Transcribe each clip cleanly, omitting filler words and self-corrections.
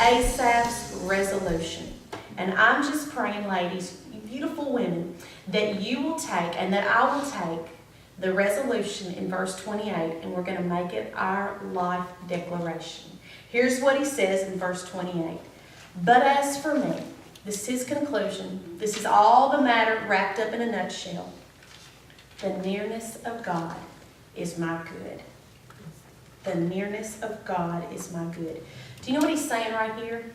Asaph's resolution. And I'm just praying, ladies, you beautiful women, that you will take, and that I will take, the resolution in verse 28, and we're going to make it our life declaration. Here's what he says in verse 28. But as for me, this is his conclusion. This is all the matter wrapped up in a nutshell. The nearness of God is my good. The nearness of God is my good. Do you know what he's saying right here?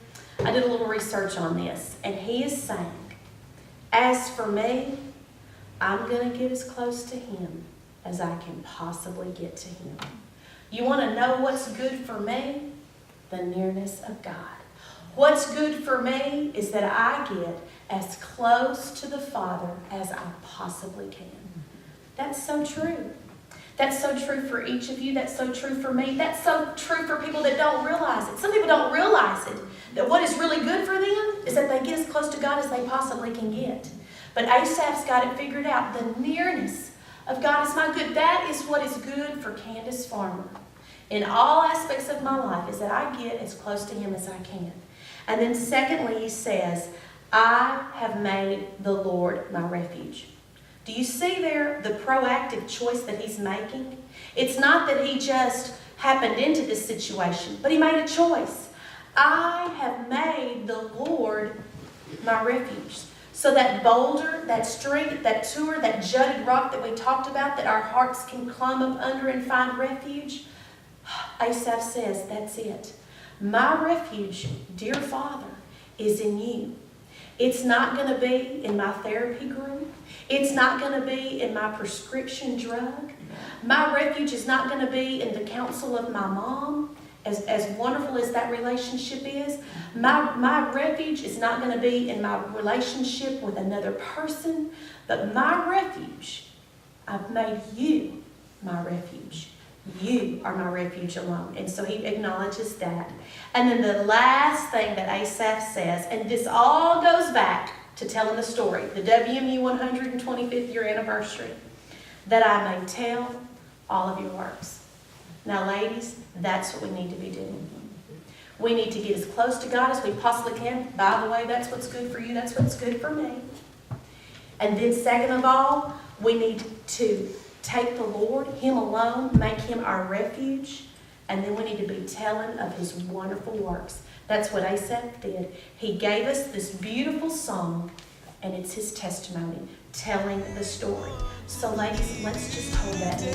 I did a little research on this, and he is saying, as for me, I'm going to get as close to him as I can possibly get to him. You want to know what's good for me? The nearness of God. What's good for me is that I get as close to the Father as I possibly can. That's so true. That's so true for each of you. That's so true for me. That's so true for people that don't realize it. Some people don't realize it. That what is really good for them is that they get as close to God as they possibly can get. But Asaph's got it figured out. The nearness of God is my good. That is what is good for Candace Farmer. In all aspects of my life is that I get as close to him as I can. And then secondly, he says, I have made the Lord my refuge. Do you see there the proactive choice that he's making? It's not that he just happened into this situation, but he made a choice. I have made the Lord my refuge. So that boulder, that strength, that tour, that jutted rock that we talked about, that our hearts can climb up under and find refuge, Asaph says, that's it. My refuge, dear Father, is in you. It's not going to be in my therapy group. It's not going to be in my prescription drug. My refuge is not going to be in the counsel of my mom, as wonderful as that relationship is. My refuge is not going to be in my relationship with another person, but my refuge, I've made you my refuge. You are my refuge alone. And so he acknowledges that. And then the last thing that Asaph says, and this all goes back to telling the story, the WMU 125th year anniversary, that I may tell all of your works. Now, ladies, that's what we need to be doing. We need to get as close to God as we possibly can. By the way, that's what's good for you. That's what's good for me. And then second of all, we need to take the Lord, him alone, make him our refuge, and then we need to be telling of his wonderful works. That's what Asaph did. He gave us this beautiful song, and it's his testimony, telling the story. So ladies, let's just hold that near